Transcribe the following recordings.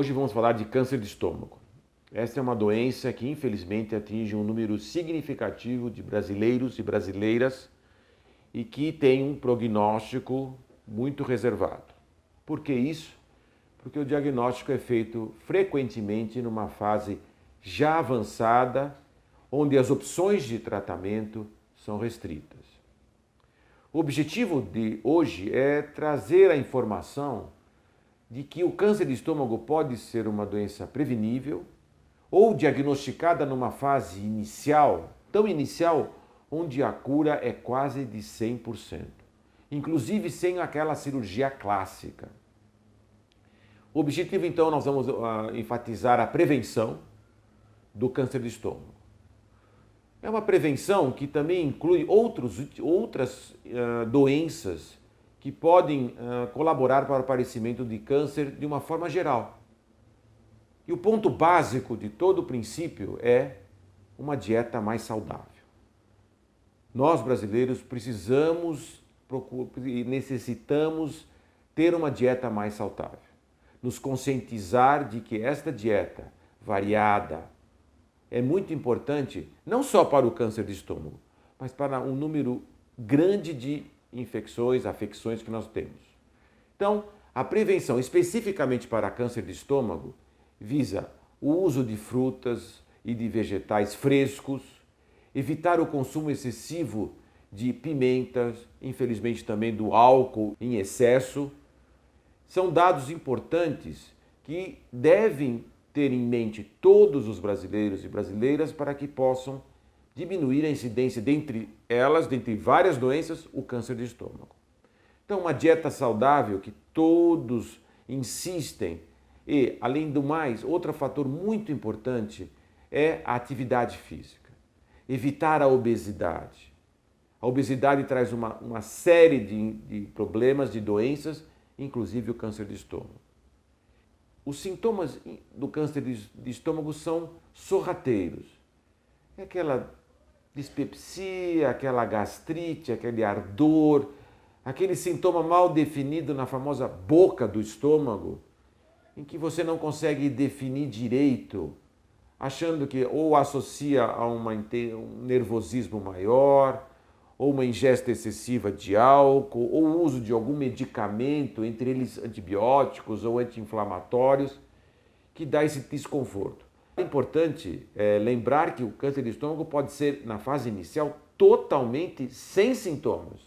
Hoje vamos falar de câncer de estômago. Esta é uma doença que infelizmente atinge um número significativo de brasileiros e brasileiras e que tem um prognóstico muito reservado. Por que isso? Porque o diagnóstico é feito frequentemente numa fase já avançada, onde as opções de tratamento são restritas. O objetivo de hoje é trazer a informação de que o câncer de estômago pode ser uma doença prevenível ou diagnosticada numa fase inicial, tão inicial, onde a cura é quase de 100%, inclusive sem aquela cirurgia clássica. O objetivo, então, nós vamos enfatizar a prevenção do câncer de estômago. É uma prevenção que também inclui outras doenças que podem colaborar para o aparecimento de câncer de uma forma geral. E o ponto básico de todo o princípio é uma dieta mais saudável. Nós, brasileiros, precisamos e necessitamos ter uma dieta mais saudável. Nos conscientizar de que esta dieta variada é muito importante, não só para o câncer de estômago, mas para um número grande de infecções, afecções que nós temos. Então, a prevenção especificamente para câncer de estômago visa o uso de frutas e de vegetais frescos, evitar o consumo excessivo de pimentas, infelizmente também do álcool em excesso. São dados importantes que devem ter em mente todos os brasileiros e brasileiras para que possam diminuir a incidência dentre várias doenças, o câncer de estômago. Então, uma dieta saudável que todos insistem e, além do mais, outro fator muito importante é a atividade física. Evitar a obesidade. A obesidade traz uma série de problemas, de doenças, inclusive o câncer de estômago. Os sintomas do câncer de estômago são sorrateiros. É aquela dispepsia, aquela gastrite, aquele ardor, aquele sintoma mal definido na famosa boca do estômago, em que você não consegue definir direito, achando que ou associa a um nervosismo maior, ou uma ingesta excessiva de álcool, ou o uso de algum medicamento, entre eles antibióticos ou anti-inflamatórios, que dá esse desconforto. É importante lembrar que o câncer de estômago pode ser, na fase inicial, totalmente sem sintomas.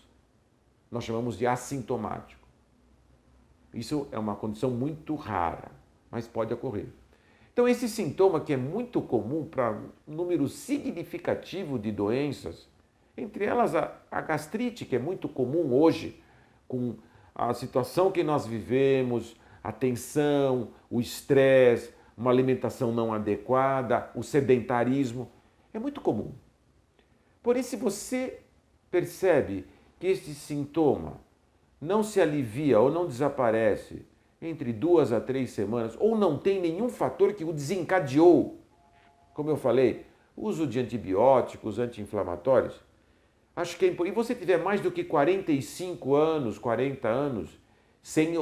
Nós chamamos de assintomático. Isso é uma condição muito rara, mas pode ocorrer. Então, esse sintoma que é muito comum para um número significativo de doenças, entre elas a gastrite, que é muito comum hoje, com a situação que nós vivemos, a tensão, o estresse, uma alimentação não adequada, o sedentarismo, é muito comum. Porém, se você percebe que este sintoma não se alivia ou não desaparece entre 2 a 3 semanas, ou não tem nenhum fator que o desencadeou, como eu falei, uso de antibióticos, anti-inflamatórios, acho que e você tiver mais do que 45 anos, 40 anos, sem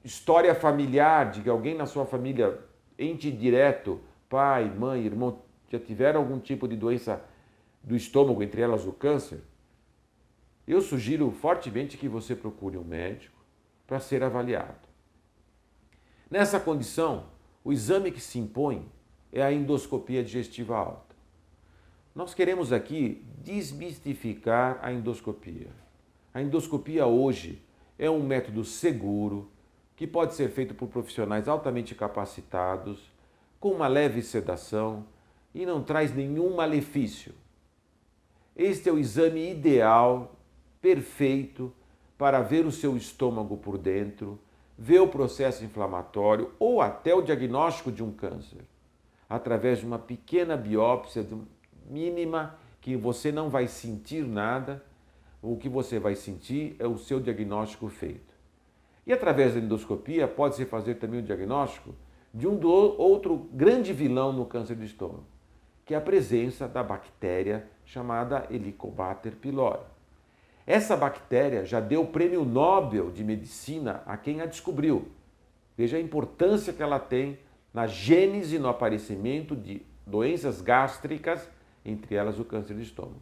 história familiar de que alguém na sua família, ente direto, pai, mãe, irmão, já tiveram algum tipo de doença do estômago, entre elas o câncer, eu sugiro fortemente que você procure um médico para ser avaliado. Nessa condição, o exame que se impõe é a endoscopia digestiva alta. Nós queremos aqui desmistificar a endoscopia. A endoscopia hoje é um método seguro que pode ser feito por profissionais altamente capacitados, com uma leve sedação e não traz nenhum malefício. Este é o exame ideal, perfeito, para ver o seu estômago por dentro, ver o processo inflamatório ou até o diagnóstico de um câncer, através de uma pequena biópsia mínima que você não vai sentir nada, o que você vai sentir é o seu diagnóstico feito. E através da endoscopia pode-se fazer também o diagnóstico de outro grande vilão no câncer de estômago, que é a presença da bactéria chamada Helicobacter pylori. Essa bactéria já deu o prêmio Nobel de Medicina a quem a descobriu. Veja a importância que ela tem na gênese, no aparecimento de doenças gástricas, entre elas o câncer de estômago.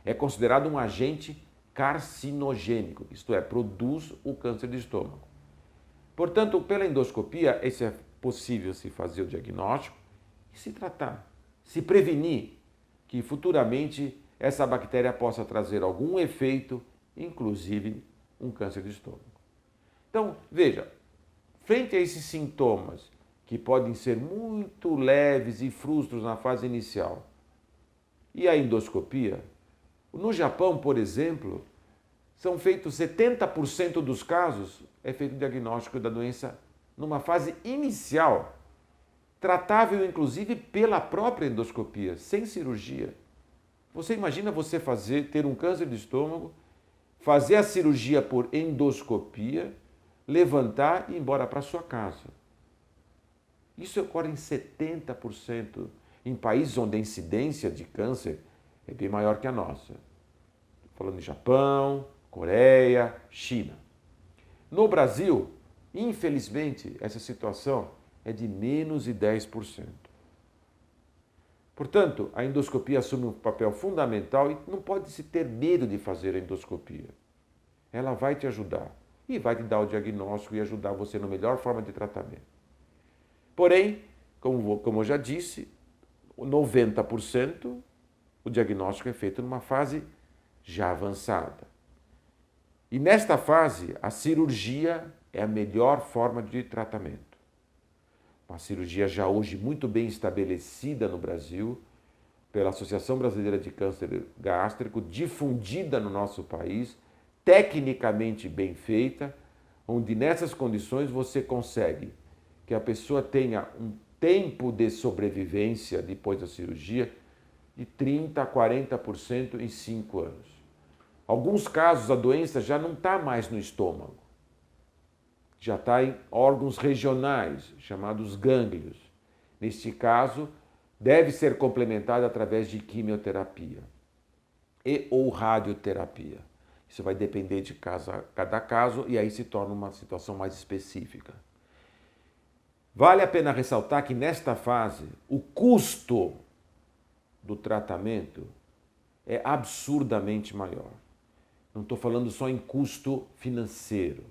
É considerado um agente carcinogênico, isto é, produz o câncer de estômago. Portanto, pela endoscopia, é possível se fazer o diagnóstico e se tratar, se prevenir que futuramente essa bactéria possa trazer algum efeito, inclusive um câncer de estômago. Então, veja, frente a esses sintomas que podem ser muito leves e frustros na fase inicial, e a endoscopia, no Japão, por exemplo, são feitos 70% dos casos, é feito o diagnóstico da doença numa fase inicial, tratável inclusive pela própria endoscopia, sem cirurgia. Você imagina você ter um câncer de estômago, fazer a cirurgia por endoscopia, levantar e ir embora para sua casa. Isso ocorre em 70%, em países onde a incidência de câncer é bem maior que a nossa. Falando em Japão, Coreia, China. No Brasil, infelizmente, essa situação é de menos de 10%. Portanto, a endoscopia assume um papel fundamental e não pode se ter medo de fazer a endoscopia. Ela vai te ajudar e vai te dar o diagnóstico e ajudar você na melhor forma de tratamento. Porém, como eu já disse, 90% o diagnóstico é feito numa fase já avançada. E nesta fase, a cirurgia é a melhor forma de tratamento. Uma cirurgia já hoje muito bem estabelecida no Brasil, pela Associação Brasileira de Câncer Gástrico, difundida no nosso país, tecnicamente bem feita, onde nessas condições você consegue que a pessoa tenha um tempo de sobrevivência depois da cirurgia de 30% a 40% em 5 anos. Alguns casos a doença já não está mais no estômago, já está em órgãos regionais, chamados gânglios. Neste caso, deve ser complementada através de quimioterapia e ou radioterapia. Isso vai depender de cada caso e aí se torna uma situação mais específica. Vale a pena ressaltar que nesta fase, o custo do tratamento é absurdamente maior. Não estou falando só em custo financeiro,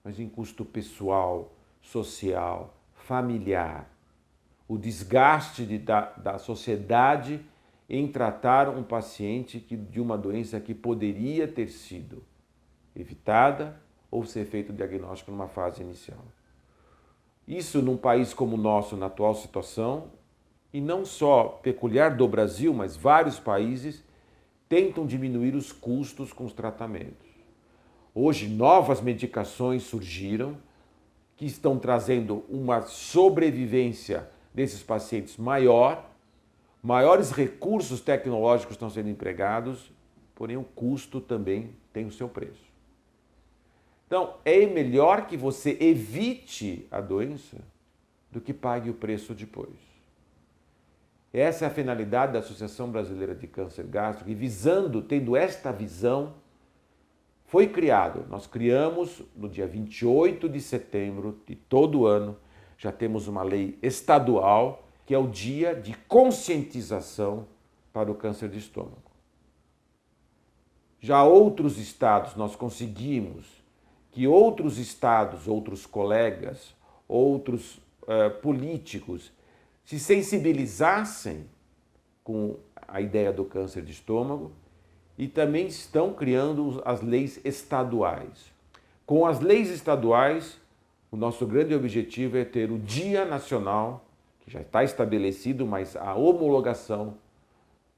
mas em custo pessoal, social, familiar. O desgaste da sociedade em tratar um paciente de uma doença que poderia ter sido evitada ou ser feito o diagnóstico numa fase inicial. Isso num país como o nosso, na atual situação, e não só peculiar do Brasil, mas vários países tentam diminuir os custos com os tratamentos. Hoje, novas medicações surgiram que estão trazendo uma sobrevivência desses pacientes maior, maiores recursos tecnológicos estão sendo empregados, porém o custo também tem o seu preço. Então, é melhor que você evite a doença do que pague o preço depois. Essa é a finalidade da Associação Brasileira de Câncer Gástrico e tendo esta visão, foi criado. Nós criamos no dia 28 de setembro de todo ano, já temos uma lei estadual, que é o dia de conscientização para o câncer de estômago. Já outros estados, nós conseguimos que outros estados, outros colegas, outros políticos se sensibilizassem com a ideia do câncer de estômago e também estão criando as leis estaduais. Com as leis estaduais, o nosso grande objetivo é ter o Dia Nacional, que já está estabelecido, mas a homologação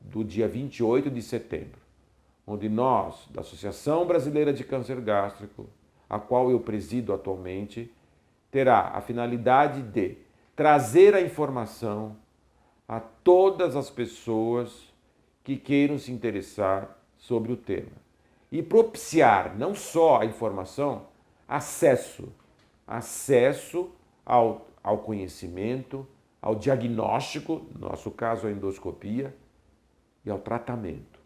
do dia 28 de setembro, onde nós, da Associação Brasileira de Câncer Gástrico, a qual eu presido atualmente, terá a finalidade de trazer a informação a todas as pessoas que queiram se interessar sobre o tema e propiciar não só a informação, acesso ao conhecimento, ao diagnóstico, no nosso caso a endoscopia, e ao tratamento.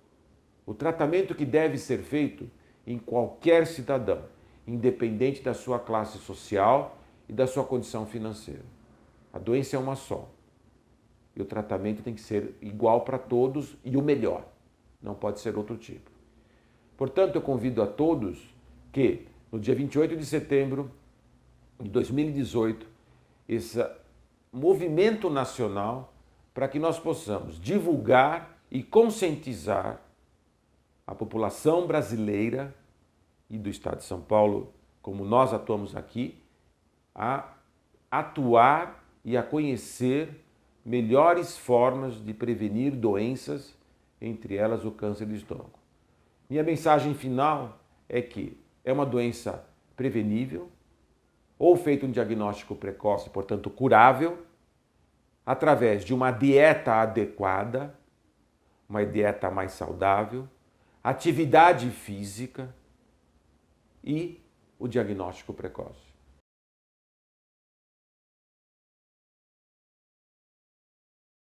O tratamento que deve ser feito em qualquer cidadão, independente da sua classe social, e da sua condição financeira. A doença é uma só. E o tratamento tem que ser igual para todos e o melhor. Não pode ser outro tipo. Portanto, eu convido a todos que, no dia 28 de setembro de 2018, esse movimento nacional para que nós possamos divulgar e conscientizar a população brasileira e do Estado de São Paulo, como nós atuamos aqui, a atuar e a conhecer melhores formas de prevenir doenças, entre elas o câncer de estômago. Minha mensagem final é que é uma doença prevenível, ou feito um diagnóstico precoce, portanto curável, através de uma dieta adequada, uma dieta mais saudável, atividade física e o diagnóstico precoce.